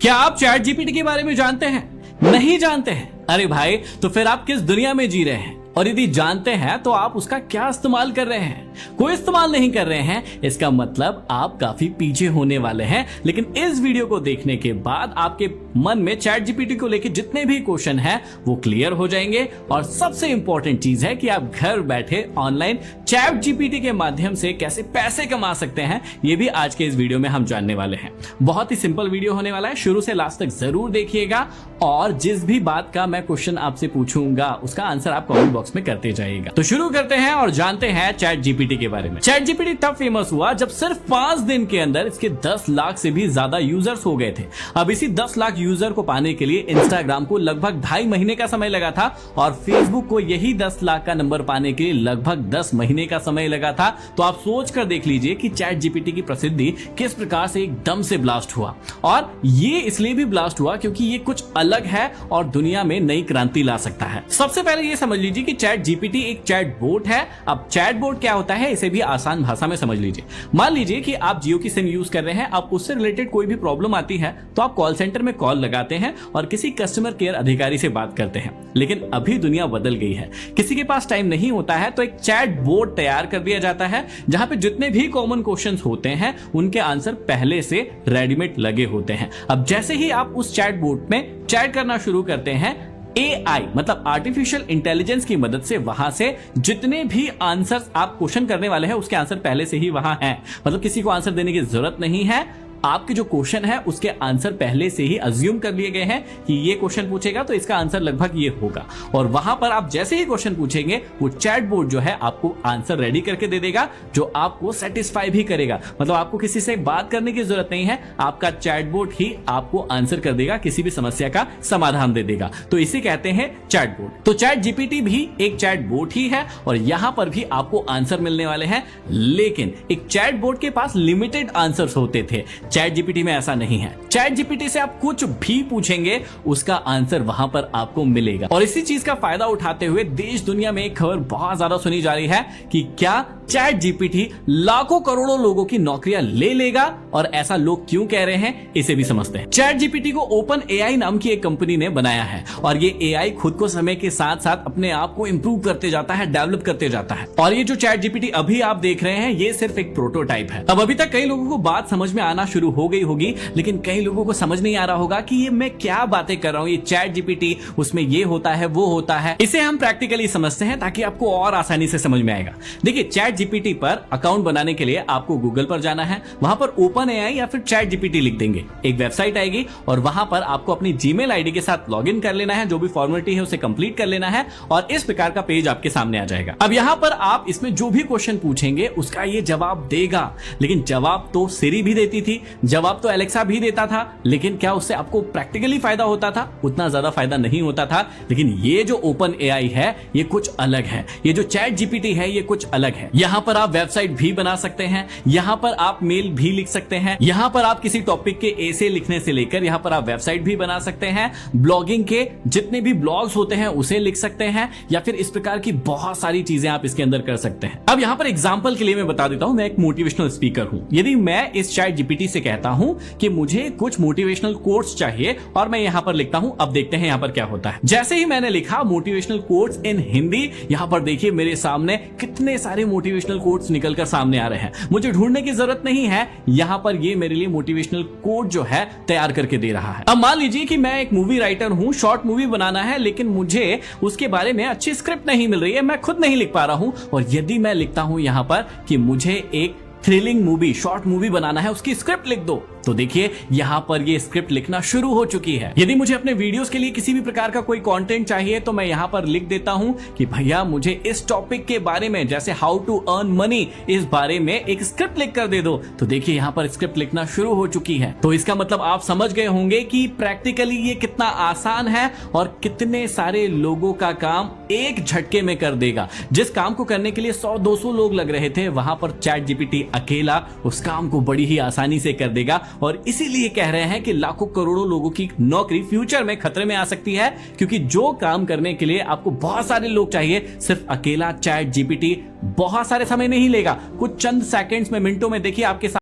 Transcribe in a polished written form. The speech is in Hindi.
क्या आप चैट जीपीटी के बारे में जानते हैं? नहीं जानते हैं? अरे भाई, तो फिर आप किस दुनिया में जी रहे हैं? और यदि जानते हैं तो आप उसका क्या इस्तेमाल कर रहे हैं? कोई इस्तेमाल नहीं कर रहे हैं, इसका मतलब आप काफी पीछे होने वाले हैं। लेकिन इस वीडियो को देखने के बाद आपके मन में चैट जीपीटी को लेकर जितने भी क्वेश्चन हैं वो क्लियर हो जाएंगे। और सबसे इंपॉर्टेंट चीज है कि आप घर बैठे ऑनलाइन चैट जीपीटी के माध्यम से कैसे पैसे कमा सकते हैं, ये भी आज के इस वीडियो में हम जानने वाले हैं। बहुत ही सिंपल वीडियो होने वाला है, शुरू से लास्ट तक जरूर देखिएगा। और जिस भी बात का मैं क्वेश्चन आपसे पूछूंगा उसका आंसर आप कमेंट बॉक्स में करते जाइएगा। तो शुरू करते हैं और जानते हैं चैट जीपीटी के बारे में। चैट जीपीटी तब फेमस हुआ जब सिर्फ 5 दिन के अंदर इसके 10 लाख से भी ज्यादा यूजर्स हो गए थे। अब इसी 10 लाख यूजर को पाने के लिए इंस्टाग्राम को लगभग 2.5 महीने का समय लगा था और फेसबुक को यही 10 लाख का नंबर पाने के लिए लगभग 10 महीने का समय लगा था। तो आप सोच कर देख लीजिए कि चैट जीपीटी की प्रसिद्धि किस प्रकार से एकदम से ब्लास्ट हुआ। और ये इसलिए भी ब्लास्ट हुआ क्योंकि ये कुछ अलग है और दुनिया में नई क्रांति ला सकता है। सबसे पहले ये समझ लीजिए कि चैट जीपीटी एक चैट बोट है। अब चैट बोट क्या होता है इसे भी आसान भाषा में समझ लीजिए। मान लीजिए कि आप जियो की सिम यूज कर रहे हैं, अब उससे रिलेटेड कोई भी प्रॉब्लम आती है तो आप कॉल सेंटर में कॉल लगाते हैं और किसी कस्टमर केयर अधिकारी से बात करते हैं। लेकिन अभी दुनिया बदल गई है, किसी के पास टाइम नहीं होता है तो एक चैट बोट तैयार कर दिया जाता है जहां पे जितने भी कॉमन क्वेश्चंस होते हैं उनके आंसर पहले से रेडीमेड लगे होते हैं। अब जैसे ही आप उस चैट बोट में चैट करना शुरू करते हैं, AI मतलब आर्टिफिशियल इंटेलिजेंस की मदद से वहां से जितने भी आंसर्स आप क्वेश्चन करने वाले हैं उसके आंसर पहले से ही वहां हैं। मतलब किसी को आंसर देने की जरूरत नहीं है, आपके जो क्वेश्चन है उसके आंसर पहले से ही अज्यूम कर लिए गए हैं कि ये क्वेश्चन पूछेगा तो इसका आंसर लगभग ये होगा। और वहां पर आप जैसे ही क्वेश्चन पूछेंगे वो चैट बोट जो है आपको आंसर रेडी करके दे देगा जो आपको सेटिस्फाई भी करेगा। मतलब आपको किसी से बात करने की जरूरत नहीं है, आपका चैट बोट ही आपको आंसर कर देगा, किसी भी समस्या का समाधान दे देगा। तो इसे कहते हैं चैट बोट। तो चैट जीपीटी भी एक चैट बोट ही है और यहां पर भी आपको आंसर मिलने वाले हैं। लेकिन एक चैट बोट के पास लिमिटेड आंसर्स होते थे, चैट जीपीटी में ऐसा नहीं है। चैट जीपीटी से आप कुछ भी पूछेंगे उसका आंसर वहां पर आपको मिलेगा। और इसी चीज का फायदा उठाते हुए देश दुनिया में एक खबर बहुत ज्यादा सुनी जा रही है कि क्या चैट जीपीटी लाखों करोड़ों लोगों की नौकरियां ले लेगा। और ऐसा लोग क्यों कह रहे हैं इसे भी समझते हैं। चैट जीपीटी को ओपन AI नाम की एक कंपनी ने बनाया है और ये AI खुद को समय के साथ साथ अपने आप को इंप्रूव करते जाता है, डेवलप करते जाता है। और ये जो चैट जीपीटी अभी आप देख रहे हैं ये सिर्फ एक प्रोटोटाइप है। अब अभी तक कई लोगों को बात समझ में आना शुरू हो गई होगी, लेकिन कई लोगों को समझ नहीं आ रहा होगा कि ये मैं क्या बातें कर रहा हूं। ये चैट जीपीटी उसमें ये होता है वो होता है। इसे हम प्रैक्टिकली समझते हैं ताकि आपको और आसानी से समझ में आएगा। देखिए, चैट जीपीटी पर अकाउंट बनाने के लिए आपको गूगल पर जाना है, वहां पर ओपन AI या फिर चैट जीपीटी लिख देंगे, एक वेबसाइट आएगी और वहां पर आपको अपनी जीमेल आईडी के साथ लॉगिन कर लेना है, जो भी फॉर्मेलिटी है उसे कंप्लीट कर लेना है और इस प्रकार का पेज आपके सामने आ जाएगा। अब यहां पर आप इसमें जो भी क्वेश्चन पूछेंगे उसका ये जवाब देगा। लेकिन जवाब तो सिरी भी देती थी, जवाब तो एलेक्सा भी देता था, लेकिन क्या उससे आपको प्रैक्टिकली फायदा होता था? उतना ज्यादा फायदा नहीं होता था। लेकिन ये जो ओपन AI है ये कुछ अलग है, ये जो चैट जीपीटी है ये कुछ अलग है। यहां पर आप वेबसाइट भी बना सकते हैं, यहां पर आप मेल भी लिख सकते हैं, यहां पर आप किसी टॉपिक के ऐसे लिखने से लेकर यहां पर आप वेबसाइट भी बना सकते हैं, ब्लॉगिंग के जितने भी ब्लॉग्स होते हैं उसे लिख सकते हैं, या फिर इस प्रकार की बहुत सारी चीजें आप इसके अंदर कर सकते हैं। अब यहां पर एग्जांपल के लिए मैं बता देता हूं, मैं एक मोटिवेशनल स्पीकर हूं। यदि मैं इस चैट जीपीटी से कहता हूं कि मुझे कुछ मोटिवेशनल कोट्स चाहिए और मैं यहां पर लिखता हूं, अब देखते हैं यहां पर क्या होता है। जैसे ही मैंने लिखा मोटिवेशनल कोट्स इन हिंदी, यहां पर देखिए मेरे सामने कितने सारे मोटिवेशनल कोट्स निकलकर सामने आ रहे हैं। मुझे ढूंढने की जरूरत नहीं है, यहां पर ये मेरे लिए मोटिवेशनल कोट जो है तैयार करके दे रहा है। अब मान लीजिए कि मैं एक मूवी राइटर हूं, शॉर्ट मूवी बनाना है, लेकिन मुझे उसके बारे में अच्छी स्क्रिप्ट नहीं मिल रही है, मैं खुद नहीं लिख पा रहा हूं। और यदि मैं लिखता हूं यहां पर कि मुझे एक थ्रिलिंग मूवी, शॉर्ट मूवी बनाना है, उसकी स्क्रिप्ट लिख दो, तो देखिए यहां पर ये स्क्रिप्ट लिखना शुरू हो चुकी है। यदि मुझे अपने वीडियोस के लिए किसी भी प्रकार का कोई कंटेंट चाहिए तो मैं यहां पर लिख देता हूं कि भैया मुझे इस टॉपिक के बारे में, जैसे हाउ टू अर्न मनी, इस बारे में एक स्क्रिप्ट लिख कर दे दो। तो देखिए यहां पर स्क्रिप्ट लिखना शुरू हो चुकी है। तो इसका मतलब आप समझ गए होंगे कि प्रैक्टिकली ये कितना आसान है और कितने सारे लोगों का काम एक झटके में कर देगा। जिस काम को करने के लिए 100-200 लोग लग रहे थे, वहां पर चैट जीपीटी अकेला उस काम को बड़ी ही आसानी से कर देगा। और इसीलिए कह रहे हैं कि लाखों करोड़ों लोगों की नौकरी फ्यूचर में खतरे में आ सकती है, क्योंकि जो काम करने के लिए आपको बहुत सारे लोग चाहिए, सिर्फ अकेला चैट जीपीटी बहुत सारे समय नहीं लेगा, कुछ चंद सेकंड्स में, मिनटों में देखिए आपके